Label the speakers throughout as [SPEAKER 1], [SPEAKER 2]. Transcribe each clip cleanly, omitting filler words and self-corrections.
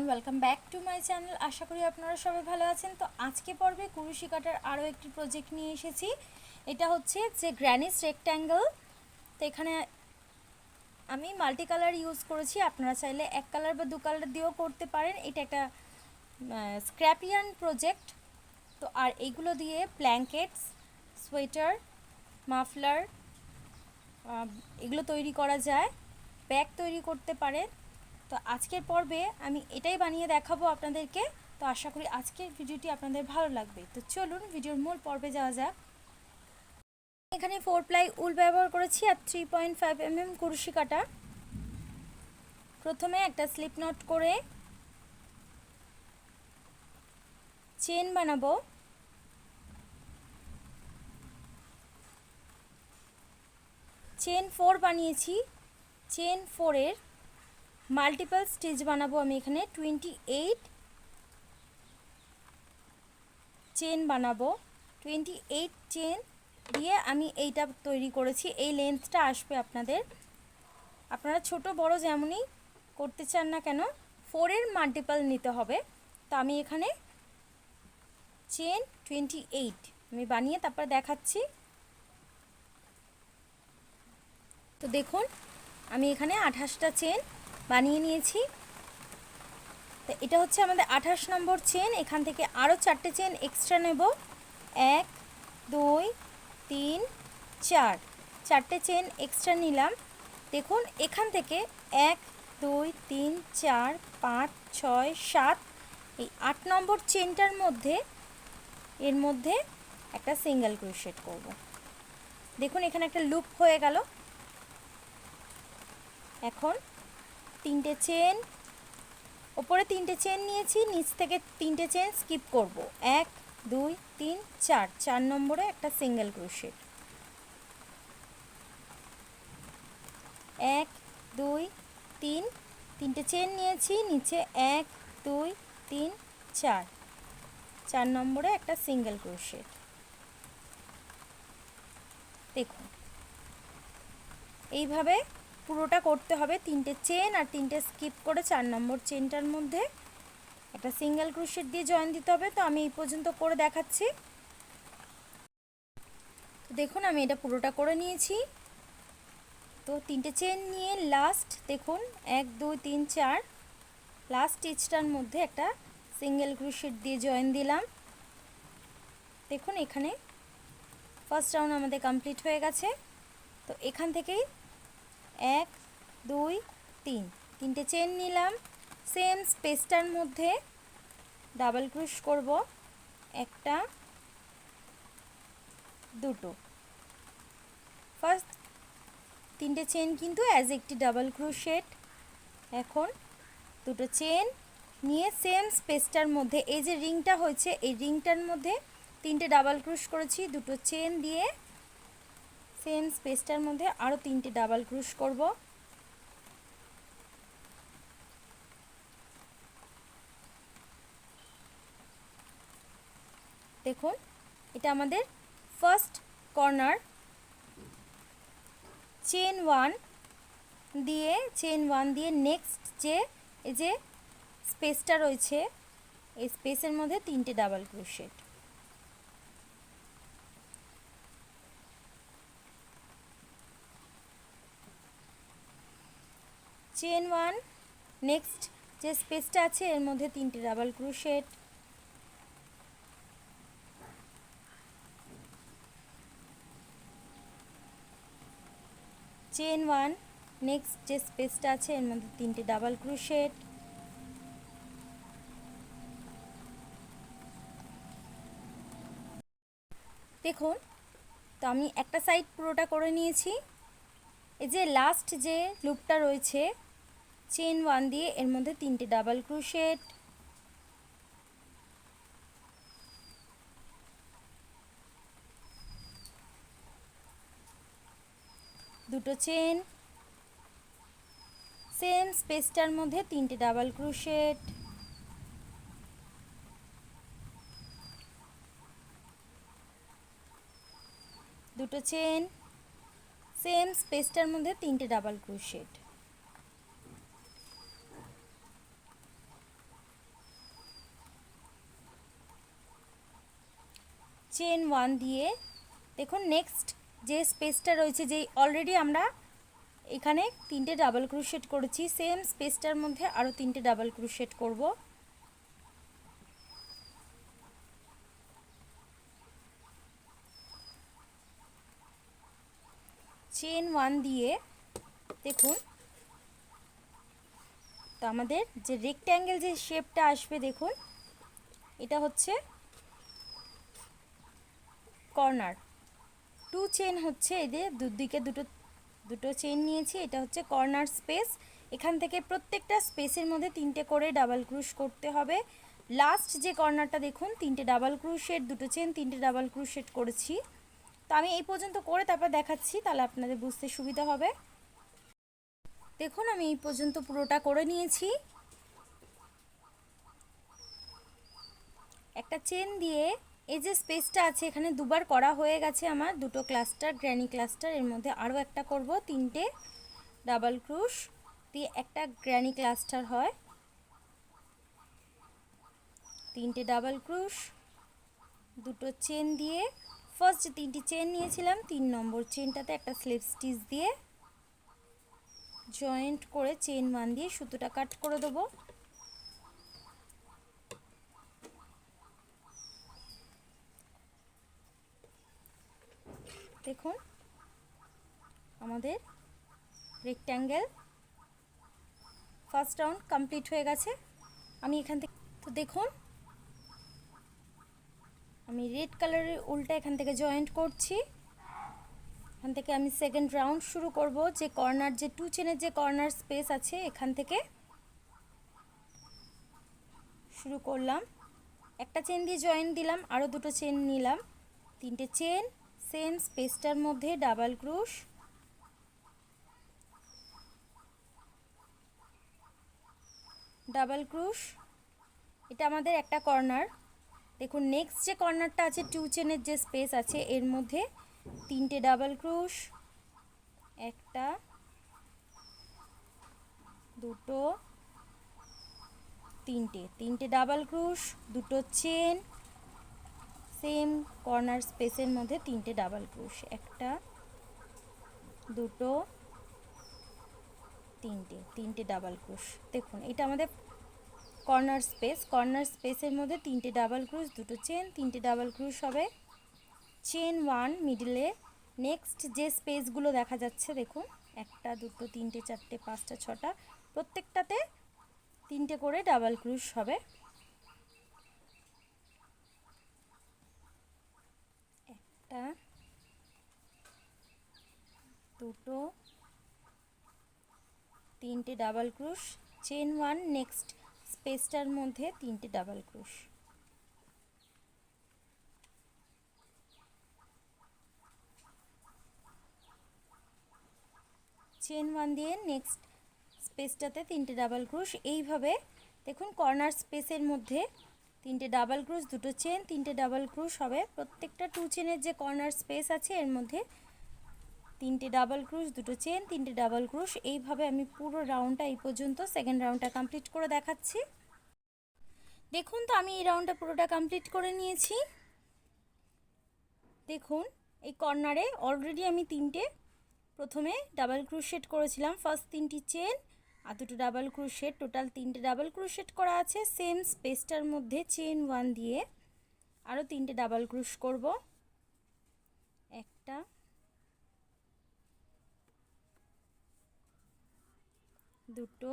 [SPEAKER 1] Everyone, welcome back to my channel. আশা করি আপনারা সবাই ভালো আছেন। তো আজকে পর্বে কুরুশি কাটার আরও একটি প্রজেক্ট নিয়ে এসেছি। এটা হচ্ছে যে গ্র্যানিস রেক্ট্যাঙ্গেল। তো এখানে আমি মাল্টি কালার ইউজ করেছি, আপনারা চাইলে এক কালার বা দু কালার দিয়েও করতে পারেন। এটা একটা স্ক্র্যাপিয়ান প্রজেক্ট। তো আর এইগুলো দিয়ে ব্ল্যাঙ্কেটস, সোয়েটার, মাফলার এগুলো তৈরি করা যায়, ব্যাগ তৈরি করতে পারেন। তো আজকের পর্বে আমি এটাই বানিয়ে দেখাবো আপনাদেরকে। তো আশা করি আজকের ভিডিওটি আপনাদের ভালো লাগবে। তো চলুন ভিডিওর মূল পর্বে যাওয়া যাক। এখানে 4 প্লাই উল ব্যবহার করেছি আর 3.5 mm কুরুশি কাটা। প্রথমে একটা স্লিপ নট করে চেন বানাবো। চেন 4 বানিয়েছি। চেন 4 এর মাল্টিপল স্টিচ বানাবো আমি এখানে 28 চেন বানাবো। 28 চেন দিয়ে আমি এইটা তৈরি করেছি। এই লেন্থটা আসবে আপনাদের, আপনারা ছোট বড় যেমনই করতে চান না কেন 4 এর মাল্টিপল নিতে হবে। তো আমি এখানে চেন 28 আমি বানিয়ে তারপর দেখাচ্ছি। তো দেখুন আমি এখানে 28টা চেন বানিয়ে নিয়েছি। তো এটা হচ্ছে আমাদের 28 নম্বর চেন। এখান থেকে আরও 4টে চেন এক্সট্রা নেব। 1 2 3 4, 4টে চেন এক্সট্রা নিলাম। দেখুন এখান থেকে 1 2 3 4 5 6 7, এই 8 নম্বর চেনটার মধ্যে এর মধ্যে একটা সিঙ্গেল ক্রোশেট করব। দেখুন এখানে একটা লুপ হয়ে গেল। এখন 3টে চেন, ওপরে 3টে চেন নিয়েছি, নিচ থেকে 3টে চেন স্কিপ করব। 1 2 3 4, 4 নম্বরে একটা সিঙ্গেল ক্রোশেট। 1 2 3, 3টে চেন নিয়েছি, নিচে 1 2 3 4, 4 নম্বরে একটা সিঙ্গেল ক্রোশেট। দেখুন এইভাবে পুরোটা করতে হবে। 3টে চেন আর 3টে স্কিপ করে 4 নম্বর চেনটার মধ্যে একটা সিঙ্গেল ক্রোশেট দিয়ে জয়েন দিতে হবে। তো আমি এই পর্যন্ত করে দেখাচ্ছি। তো দেখুন আমি এটা পুরোটা করে নিয়েছি। তো 3টে চেন নিয়ে লাস্ট দেখুন 1 2 3 4 লাস্ট স্টিচটার মধ্যে একটা সিঙ্গেল ক্রোশেট দিয়ে জয়েন দিলাম। দেখুন এখানে ফার্স্ট রাউন্ড আমাদের কমপ্লিট হয়ে গেছে। তো এখান থেকেই 1 2 3, 3টে চেন নিলাম, সেম স্পেসটার মধ্যে ডাবল ক্রোশ করব, একটা দুটো। ফার্স্ট 3টে চেন কিন্তু অ্যাজ একটি ডাবল ক্রোশেট। এখন দুটো চেন নিয়ে সেম স্পেসটার মধ্যে এই যে রিংটা হয়েছে এই রিংটার মধ্যে 3টে ডাবল ক্রোশ করেছি, দুটো চেন দিয়ে সেম স্পেসটার মধ্যে আরও 3টে ডাবল ক্রোশ করব। দেখুন এটা আমাদের ফার্স্ট কর্নার। চেন 1 দিয়ে নেক্সট যে এই যে স্পেসটা রয়েছে এই স্পেসের মধ্যে 3টে ডাবল ক্রোশেট। চেন 1, নেক্সট যে স্পেসটা আছে এর মধ্যে 3টে ডাবল ক্রোশেট। চেন 1, নেক্সট যে স্পেসটা আছে এর মধ্যে 3টে ডাবল ক্রোশেট। দেখুন তো আমি একটা সাইড পুরোটা করে নিয়েছি। এই যে লাস্ট যে লুপটা রয়েছে চেন 1 দিয়ে এর মধ্যে 3টে ডাবল ক্রোশেট, দুটো চেন, সেম স্পেসটার মধ্যে 3টে ডাবল ক্রোশেট, দুটো চেন, সেম স্পেসটার মধ্যে 3টে ডাবল ক্রোশেট। চেন 1 দিয়ে দেখুন নেক্সট যে স্পেসটা রয়েছে, যেই অলরেডি আমরা এখানে 3টে ডাবল ক্রোশেট করেছি, সেম স্পেসটার মধ্যে আরও 3টে ডাবল ক্রোশেট করব। চেন 1 দিয়ে দেখুন, তো আমাদের যে রেক্ট্যাঙ্গেল যে শেপটা আসবে দেখুন, এটা হচ্ছে কর্নার। 2 চেন হচ্ছে এদের দুদিকে দুটো চেন নিয়েছি, এটা হচ্ছে কর্নার স্পেস। এখান থেকে প্রত্যেকটা স্পেসের মধ্যে 3টে করে ডাবল ক্রোশ করতে হবে। লাস্ট যে কর্নারটা দেখুন, 3টে ডাবল ক্রোশেট, দুটো চেন, 3টে ডাবল ক্রোশেট করেছি। তো আমি এই পর্যন্ত করে তারপর দেখাচ্ছি, তাহলে আপনাদের বুঝতে সুবিধা হবে। দেখুন আমি এই পর্যন্ত পুরোটা করে নিয়েছি। একটা চেন দিয়ে এই যে স্পেসটা আছে এখানে দুবার করা হয়ে গেছে আমার, দুটো ক্লাস্টার, গ্র্যানি ক্লাস্টার। এর মধ্যে আরও একটা করব, 3টে ডাবল ক্রোশ দিয়ে একটা গ্র্যানি ক্লাস্টার হয়। 3টে ডাবল ক্রোশ, দুটো চেন দিয়ে ফার্স্ট যে 3টি চেন নিয়েছিলাম 3 নম্বর চেনটাতে একটা স্লিপ স্টিচ দিয়ে জয়েন্ট করে চেন 1 দিয়ে সুতোটা কাট করে দেবো। দেখুন আমাদের রেক্ট্যাঙ্গেল ফার্স্ট রাউন্ড কমপ্লিট হয়ে গেছে। আমি এখান থেকে, তো দেখুন আমি রেড কালারের উল্টা এখান থেকে জয়েন্ট করছি। এখান থেকে আমি সেকেন্ড রাউন্ড শুরু করব। যে কর্নার, যে 2 চেনের যে কর্নার স্পেস আছে এখান থেকে শুরু করলাম। একটা চেন দিয়ে জয়েন্ট দিলাম, আরও দুটো চেন নিলাম, 3টে চেন, সেম স্পেসটার মধ্যে ডাবল ক্রোশ, ডাবল ক্রোশ। এটা আমাদের একটা কর্নার। দেখুন নেক্সট যে কর্নারটা আছে 2 চেনের যে স্পেস আছে এর মধ্যে 3টে ডাবল ক্রোশ, একটা, দুটো, 3টে ডাবল ক্রোশ, দুটো চেন, সেম কর্নার স্পেসের মধ্যে 3টে ডাবল ক্রোশ, একটা, দুটো, 3টে ডাবল ক্রোশ। দেখুন এটা আমাদের কর্নার স্পেস। কর্নার স্পেসের মধ্যে 3টে ডাবল ক্রোশ, দুটো চেন, 3টে ডাবল ক্রোশ হবে। চেন 1 মিডলে নেক্সট যে স্পেসগুলো দেখা যাচ্ছে দেখুন, একটা, দুটো, 3টে, 4টে, 5টা, 6টা, প্রত্যেকটাতে 3টে করে ডাবল ক্রোশ হবে। একটা, দুটো, 3টে ডাবল ক্রোশ, চেন 1 নেক্সট স্পেসটার মধ্যে 3টে ডাবল ক্রোশ, চেন 1 দিয়ে নেক্সট স্পেসটাতে 3টে ডাবল ক্রোশ। এইভাবে দেখুন কর্নার স্পেসের মধ্যে 3টে ডাবল ক্রোশ, দুটো চেন, 3টে ডাবল ক্রোশ হবে। প্রত্যেকটা 2 চেনের যে কর্নার স্পেস আছে এর মধ্যে 3টে ডাবল ক্রোশ, দুটো চেন, 3টে ডাবল ক্রোশ। এইভাবে আমি পুরো রাউন্ডটা এই পর্যন্ত সেকেন্ড রাউন্ডটা কমপ্লিট করে দেখাচ্ছি। দেখুন তো আমি এই রাউন্ডটা পুরোটা কমপ্লিট করে নিয়েছি। দেখুন এই কর্নারে অলরেডি আমি 3টে প্রথমে ডাবল ক্রোশেট করেছিলাম, ফার্স্ট 3টি চেন আর দুটো ডাবল ক্রোশেট, টোটাল 3টে ডাবল ক্রোশেট করা আছে। সেম স্পেসটার মধ্যে চেন 1 দিয়ে আরও 3টে ডাবল ক্রোশ করব, একটা, দুটো,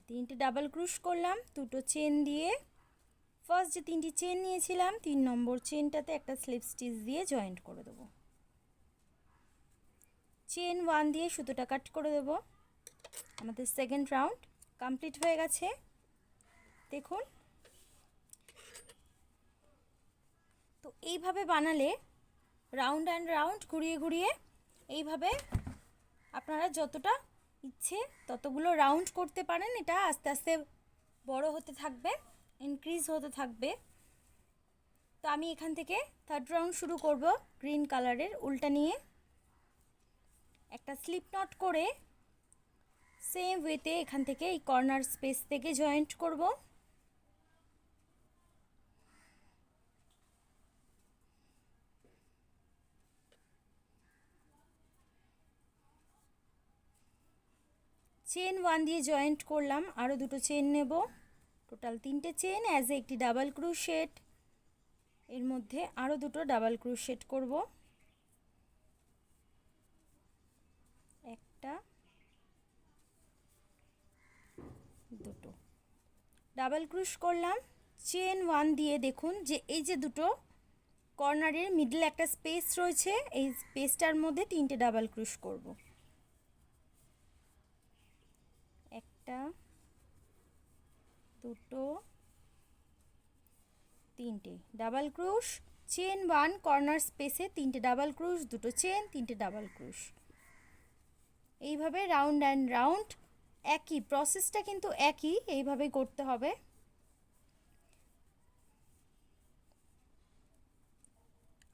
[SPEAKER 1] 3টে ডাবল ক্রোশ করলাম, দুটো চেন দিয়ে ফার্স্ট যে 3টি চেন নিয়েছিলাম 3 নম্বর চেনটাতে একটা স্লিপ স্টিচ দিয়ে জয়েন্ট করে দেবো। চেন 1 দিয়ে সুতোটা কাট করে দেব। আমাদের সেকেন্ড রাউন্ড কমপ্লিট হয়ে গেছে। দেখুন তো এইভাবে বানালে রাউন্ড অ্যান্ড রাউন্ড ঘুরিয়ে ঘুরিয়ে এইভাবে আপনারা যতটা ইচ্ছে ততগুলো রাউন্ড করতে পারেন। এটা আস্তে আস্তে বড় হতে থাকবে, ইনক্রিজ হতে থাকবে। তো আমি এখান থেকে থার্ড রাউন্ড শুরু করব গ্রিন কালারের উল্টা নিয়ে। একটা স্লিপ নট করে সেম ওয়েতে এখান থেকে এই কর্নার স্পেস থেকে জয়েন্ট করব। চেন 1 দিয়ে জয়েন্ট করলাম, আরও দুটো চেন নেব, টোটাল 3টে চেন অ্যাজ এ একটি ডাবল ক্রোশেট। এর মধ্যে আরও দুটো ডাবল ক্রোশেট করব, একটা দুটো ডাবল ক্রোশ করলাম। চেন 1 দিয়ে দেখুন যে এই যে দুটো কর্নারের মিডলে একটা স্পেস রয়েছে, এই স্পেসটার মধ্যে 3টে ডাবল ক্রোশ করব, একটা দুটো তিনটে ডাবল ক্রোশ। চেন 1 কর্নার স্পেসে 3টে ডাবল ক্রোশ, দুটো চেন, 3টে ডাবল ক্রোশ। এইভাবে রাউন্ড অ্যান্ড রাউন্ড, একই প্রসেসটা কিন্তু একই, এইভাবেই করতে হবে।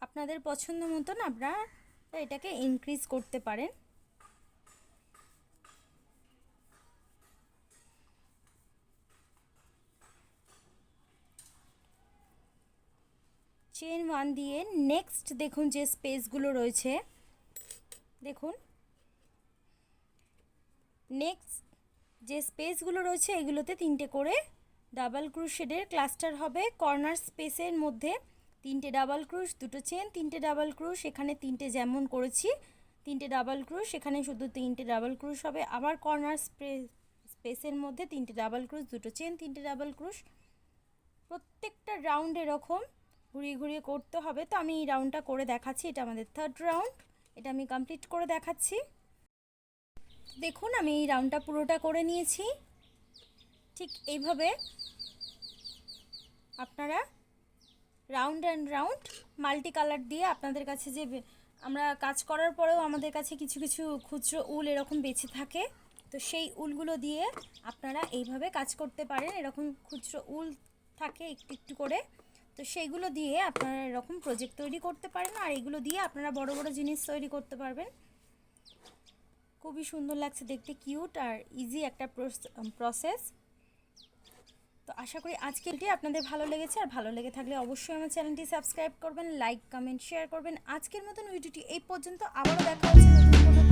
[SPEAKER 1] আপনাদের পছন্দ মতন আপনারা এটাকে ইনক্রিজ করতে পারেন। চেন 1 দিয়ে নেক্সট দেখুন যে স্পেসগুলো রয়েছে, দেখুন নেক্সট যে স্পেসগুলো রয়েছে এগুলোতে 3টে করে ডাবল ক্রোশেটের ক্লাস্টার হবে। কর্নার স্পেসের মধ্যে 3টে ডাবল ক্রোশ, দুটো চেন, 3টে ডাবল ক্রোশ, এখানে 3টে যেমন করেছি 3টে ডাবল ক্রোশ, এখানে শুধু 3টে ডাবল ক্রোশ হবে। আবার কর্নার স্পেসের মধ্যে 3টে ডাবল ক্রোশ, দুটো চেন, 3টে ডাবল ক্রোশ। প্রত্যেকটা রাউন্ড এরকম ঘুরিয়ে ঘুরিয়ে করতে হবে। তো আমি এই রাউন্ডটা করে দেখাচ্ছি, এটা আমাদের থার্ড রাউন্ড, এটা আমি কমপ্লিট করে দেখাচ্ছি। দেখুন আমি এই রাউন্ডটা পুরোটা করে নিয়েছি। ঠিক এইভাবে আপনারা round and round multi colour দিয়ে, আপনাদের কাছে যে আমরা কাজ করার পরেও আমাদের কাছে কিছু কিছু খুচরো উল এরকম বেঁচে থাকে, তো সেই উলগুলো দিয়ে আপনারা এইভাবে কাজ করতে পারেন। এরকম খুচরো উল থাকে একটু একটু করে, তো সেইগুলো দিয়ে আপনারা এরকম প্রজেক্ট তৈরি করতে পারেন, আর এগুলো দিয়ে আপনারা বড় বড় জিনিস তৈরি করতে পারবেন। খুবই সুন্দর লাগছে দেখতে, কিউট আর ইজি একটা প্রসেস। তো আশা করি আজকের ভিডিও আপনাদের ভালো লেগেছে, আর ভালো লেগে থাকলে অবশ্যই আমার চ্যানেলটি সাবস্ক্রাইব করবেন, লাইক কমেন্ট শেয়ার করবেন। আজকের মতন ভিডিওটি এই পর্যন্ত, আবারও দেখা হচ্ছে নতুন কোনো